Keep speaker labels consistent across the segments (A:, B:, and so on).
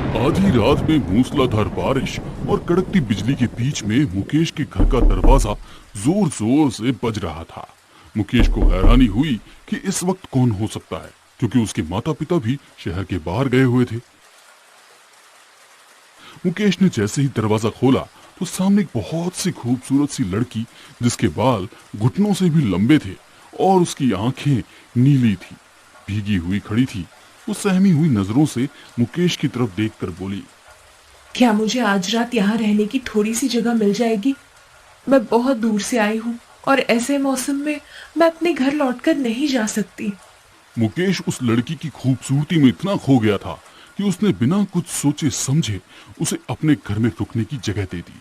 A: आधी रात में मूसलाधार बारिश और कड़कती बिजली के बीच में मुकेश के घर का दरवाजा जोर जोर से बज रहा था। मुकेश को हैरानी हुई कि इस वक्त कौन हो सकता है, क्योंकि उसके माता पिता भी शहर के बाहर गए हुए थे। मुकेश ने जैसे ही दरवाजा खोला तो सामने एक बहुत सी खूबसूरत सी लड़की, जिसके बाल घुटनों से भी लंबे थे और उसकी आंखें नीली थी, भीगी हुई खड़ी थी। वो सहमी हुई नजरों से मुकेश की तरफ देखकर बोली,
B: क्या मुझे आज रात यहाँ रहने की थोड़ी सी जगह मिल जाएगी? मैं बहुत दूर से आई हूँ और ऐसे मौसम में मैं अपने घर लौटकर नहीं जा सकती।
A: मुकेश उस लड़की की खूबसूरती में इतना खो गया था कि उसने बिना कुछ सोचे समझे उसे अपने घर में रुकने की जगह दे दी।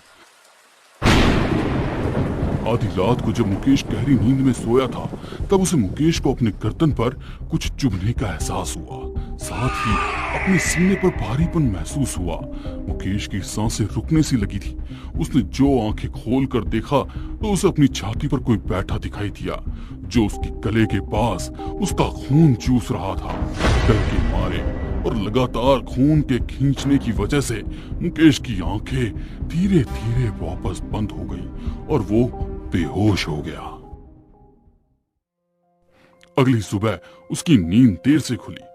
A: आधी रात को जब मुकेश गहरी नींद में सोया था, तब उसे मुकेश को अपने गर्दन पर कुछ चुभने का एहसास हुआ। साथ ही अपने सीने पर भारीपन महसूस हुआ। मुकेश की सांसें रुकने सी लगी थी। उसने जो आंखें खोलकर देखा तो उसे अपनी छाती पर कोई बैठा दिखाई दिया, जो उसके गले के पास उसका खून चूस रहा था। डर के मारे और लगातार खून के खींचने की वजह से मुकेश की आंखें धीरे धीरे वापस बंद हो गई और वो बेहोश हो गया। अगली सुबह उसकी नींद देर से खुली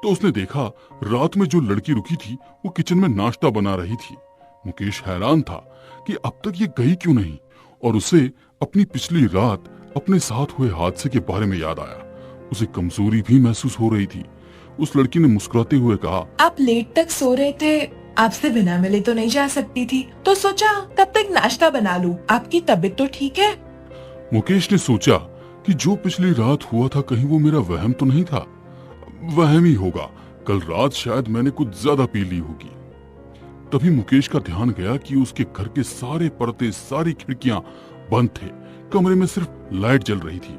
A: तो उसने देखा रात में जो लड़की रुकी थी वो किचन में नाश्ता बना रही थी। मुकेश हैरान था कि अब तक ये गई क्यों नहीं, और उसे अपनी पिछली रात अपने साथ हुए हादसे के बारे में याद आया। उसे कमजोरी भी महसूस हो रही थी। उस लड़की ने मुस्कुराते हुए कहा,
B: आप लेट तक सो रहे थे, आपसे बिना मिले तो नहीं जा सकती थी, तो सोचा तब तक नाश्ता बना लूं। आपकी तबीयत तो ठीक है?
A: मुकेश ने सोचा कि जो पिछली रात हुआ था कहीं वो मेरा वहम तो नहीं था। वहम ही होगा, कल रात शायद मैंने कुछ ज्यादा पी ली होगी। तभी मुकेश का ध्यान गया कि उसके घर के सारे पर्दे, सारी खिड़कियां बंद थे। कमरे में सिर्फ लाइट जल रही थी।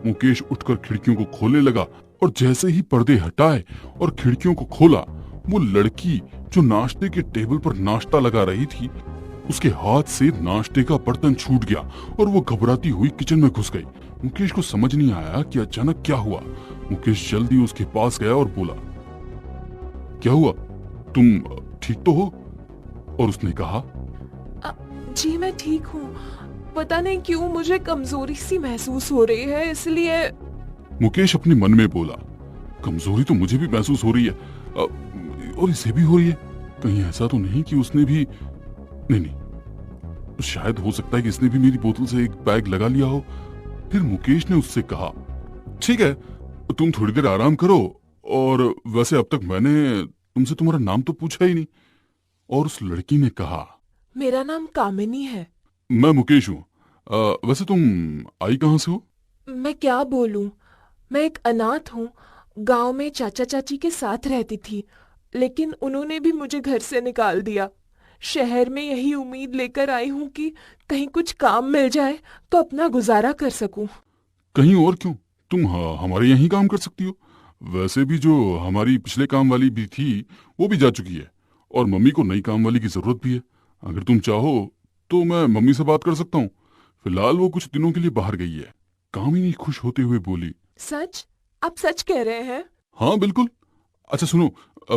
A: मुकेश उठकर खिड़कियों को खोलने लगा और जैसे ही पर्दे हटाए और खिड़कियों को खोला, वो लड़की जो नाश्ते के टेबल पर नाश्ता लगा रही थी, उसके हाथ से नाश्ते का बर्तन छूट गया और वो घबराती हुई किचन में घुस गई। मुकेश को समझ नहीं आया कि अचानक क्या हुआ। मुकेश जल्दी उसके पास गया और बोला, क्या हुआ, तुम ठीक तो हो? और उसने कहा,
B: जी मैं ठीक हूँ, पता नहीं क्यों मुझे कमजोरी सी महसूस हो रही है, इसलिए।
A: मुकेश अपने मन में बोला, कमजोरी तो मुझे भी महसूस हो रही है और इसे भी हो रही है। कहीं ऐसा तो नहीं कि उसने भी नहीं, शायद हो सकता है कि इसने भी मेरी बोतल से एक पैग लगा लिया हो। फिर मुकेश ने उससे कहा, ठीक है तुम थोड़ी देर आराम करो, और वैसे अब तक मैंने तुमसे तुम्हारा नाम तो पूछा ही नहीं। और उस लड़की ने कहा,
B: मेरा नाम कामिनी है।
A: मैं मुकेश हूँ। वैसे तुम आई कहाँ से हो?
B: मैं क्या बोलूं, मैं एक अनाथ हूँ। गांव में चाचा चाची के साथ रहती थी, लेकिन उन्होंने भी मुझे घर से निकाल दिया। शहर में यही उम्मीद लेकर आई हूँ कि कहीं कुछ काम मिल जाए तो अपना गुजारा कर सकूं।
A: कहीं और क्यों, तुम हमारे यहीं काम कर सकती हो। वैसे भी जो हमारी पिछले काम वाली भी थी वो भी जा चुकी है, और मम्मी को नई काम वाली की जरूरत भी है। अगर तुम चाहो तो मैं मम्मी से बात कर सकता हूँ। फिलहाल वो कुछ दिनों के लिए बाहर गई है। कामिनी खुश होते हुए बोली,
B: सच? आप सच कह रहे हैं?
A: हाँ बिल्कुल। अच्छा सुनो,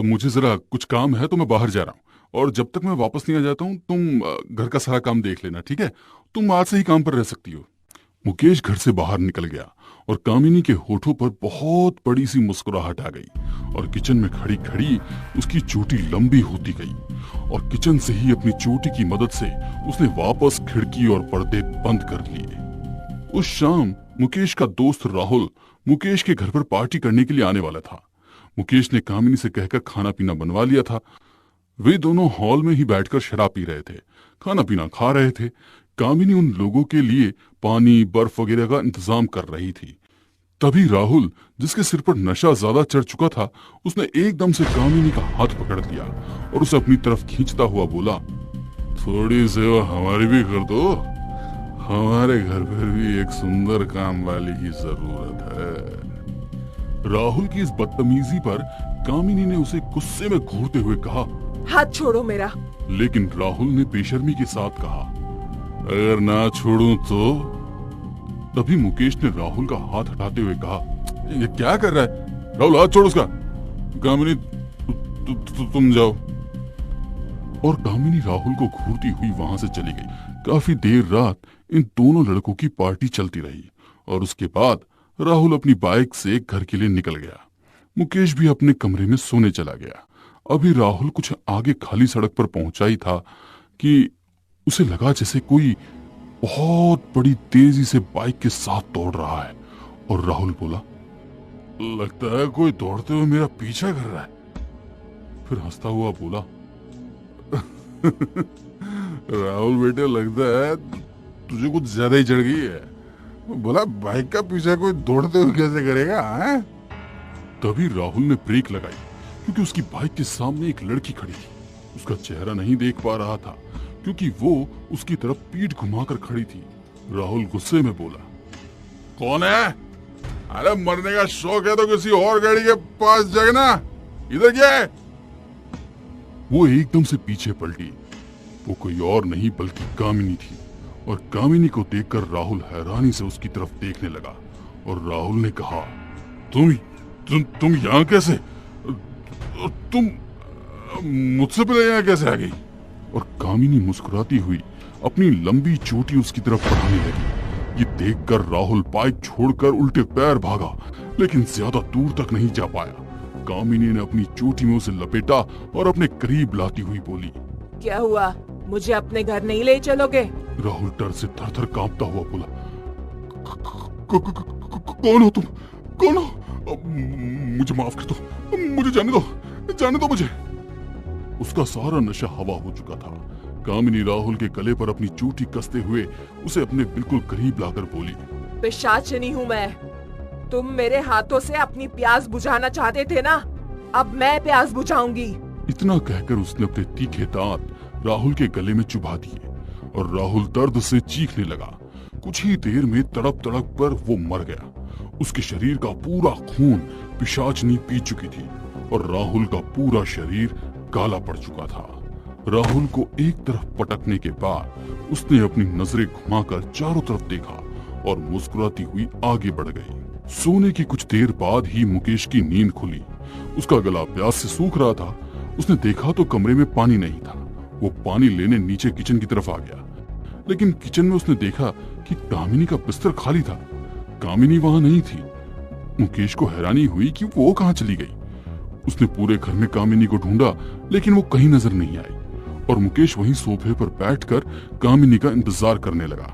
A: मुझे जरा कुछ काम है तो मैं बाहर जा रहा हूँ, और जब तक मैं वापस नहीं आ जाता हूँ तुम घर का सारा काम देख लेना, ठीक है? तुम आज से ही काम पर रह सकती हो। मुकेश घर से बाहर निकल गया और कामिनी के होठों पर बहुत बड़ी सी मुस्कुराहट आ गई, और किचन में खड़ी खड़ी उसकी चोटी लंबी होती गई, और किचन से ही अपनी चोटी की मदद से उसने वापस खिड़की और पर्दे बंद कर लिए। उस शाम मुकेश का दोस्त राहुल मुकेश के घर पर पार्टी करने के लिए आने वाला था। मुकेश ने कामिनी से कहकर खाना पीना बनवा लिया था। वे दोनों हॉल में ही बैठकर शराब पी रहे थे, खाना पीना खा रहे थे। कामिनी उन लोगों के लिए पानी, बर्फ वगैरह का इंतजाम कर रही थी। तभी राहुल, जिसके सिर पर नशा ज्यादा चढ़ चुका था, उसने एकदम से कामिनी का हाथ पकड़ लिया और उसे अपनी तरफ खींचता हुआ बोला, थोड़ी सेवा हमारी भी कर दो, हमारे घर पर भी एक सुंदर काम वाली की जरूरत है। राहुल की इस बदतमीजी पर कामिनी ने उसे गुस्से में घूरते हुए कहा,
B: हाथ छोड़ो मेरा।
A: लेकिन राहुल ने बेशर्मी के साथ कहा, अगर ना छोड़ूं तो? तभी मुकेश ने राहुल का हाथ हटाते हुए कहा, ये क्या कर रहा है? राहुल हाथ छोड़ उसका। कामिनी तुम जाओ। और कामिनी राहुल को घूरती हुई वहां से चली गई। काफी देर रात इन दोनों लड़कों की पार्टी चलती रही और उसके बाद राहुल अपनी बाइक से घर के लिए निकल गया। मुकेश भी अपने कमरे में सोने चला गया। अभी राहुल कुछ आगे खाली सड़क पर पहुंचा ही था कि उसे लगा जैसे कोई बहुत बड़ी तेजी से बाइक के साथ दौड़ रहा है। और राहुल बोला, लगता है कोई दौड़ते हुए मेरा पीछा कर रहा है। फिर हंसता हुआ बोला, राहुल बेटे लगता है तुझे कुछ ज्यादा ही चढ़ गई है। बोला बाइक का पीछा कोई दौड़ते हुए कैसे करेगा है? तभी राहुल ने ब्रेक लगाई क्योंकि उसकी बाइक के सामने एक लड़की खड़ी थी। उसका चेहरा नहीं देख पा रहा था क्योंकि वो उसकी तरफ पीठ घुमाकर खड़ी थी। राहुल गुस्से में बोला, कौन है? अरे मरने का शौक है तो किसी और गाड़ी के पास जगना, इधर क्या है? वो एकदम से पीछे पलटी। वो कोई और नहीं बल्कि कामिनी थी और कामिनी को देखकर राहुल हैरानी से उसकी तरफ देखने लगा। और राहुल ने कहा, तुम यहाँ कैसे? तुम मुझसे पहले यहाँ कैसे आ गई? और कामिनी मुस्कुराती हुई अपनी लंबी चोटी उसकी तरफ बढ़ाने लगी। ये देखकर राहुल बाइक छोड़कर उल्टे पैर भागा लेकिन ज्यादा दूर तक नहीं जा पाया। कामिनी ने अपनी चोटी में उसे लपेटा और अपने करीब लाती हुई बोली,
B: क्या हुआ? मुझे अपने घर नहीं ले चलोगे?
A: राहुल डर से थर-थर कांपता हुआ बोला, कौन हो तुम? कौन हो? मुझे माफ कर दो, मुझे जाने दो मुझे। उसका सारा नशा हवा हो चुका था। कामिनी राहुल के गले पर अपनी चोटी कसते हुए उसे अपने बिल्कुल करीब लाकर बोली,
B: पिशाचिनी हूँ मैं। तुम मेरे हाथों से अपनी प्यास बुझाना चाहते थे ना, अब मैं प्यास बुझाऊंगी।
A: इतना कहकर उसने अपने तीखे दांत राहुल के गले में चुभा दिए और राहुल दर्द से चीखने लगा। कुछ ही देर में तड़प तड़प कर वो मर गया। उसके शरीर का पूरा खून पिशाचनी पी चुकी थी और राहुल का पूरा शरीर काला पड़ चुका था। राहुल को एक तरफ पटकने के बाद उसने अपनी नजरें घुमाकर चारों तरफ देखा और मुस्कुराती हुई आगे बढ़ गई। सोने की कुछ देर बाद ही मुकेश की नींद खुली। उसका गला प्यास से सूख रहा था। उसने देखा तो कमरे में पानी नहीं था। वो पानी लेने नीचे किचन की तरफ आ गया, लेकिन किचन में उसने देखा कि कामिनी का बिस्तर खाली था। कामिनी वहां नहीं थी। मुकेश को हैरानी हुई कि वो कहां चली गई। उसने पूरे घर में कामिनी को ढूंढा लेकिन वो कहीं नजर नहीं आई और मुकेश वहीं सोफे पर बैठकर कामिनी का इंतजार करने लगा।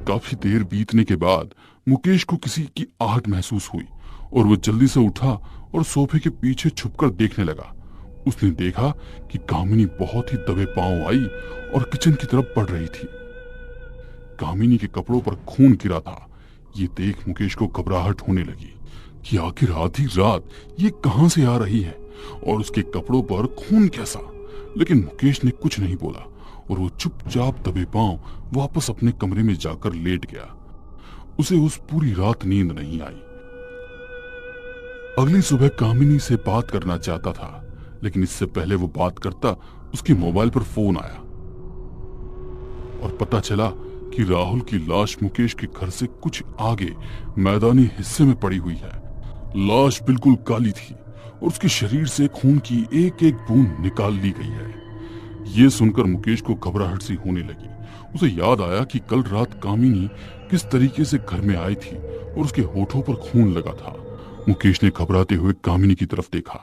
A: काफी देर बीतने के बाद मुकेश को किसी की आहट महसूस हुई और वो जल्दी से उठा और सोफे के पीछे छुपकर देखने लगा। उसने देखा कि कामिनी बहुत ही दबे पांव आई और किचन की तरफ बढ़ रही थी। कामिनी के कपड़ों पर खून गिरा था। ये देख मुकेश को घबराहट होने लगी कि आखिर आधी रात ये कहां से आ रही है और उसके कपड़ों पर खून कैसा। लेकिन मुकेश ने कुछ नहीं बोला और वो चुपचाप दबे पांव वापस अपने कमरे में जाकर लेट गया। उसे उस पूरी रात नींद नहीं आई। अगली सुबह कामिनी से बात करना चाहता था, लेकिन इससे पहले वो बात करता उसके मोबाइल पर फोन आया और पता चला कि राहुल की लाश मुकेश के घर से कुछ आगे मैदानी हिस्से में पड़ी हुई है। लाश बिल्कुल काली थी और उसके शरीर से खून की एक एक बूंद निकाल ली गई है। ये सुनकर मुकेश को घबराहट सी होने लगी। उसे याद आया कि कल रात कामिनी किस तरीके से घर में आई थी और उसके होठों पर खून लगा था। मुकेश ने घबराते हुए कामिनी की तरफ देखा।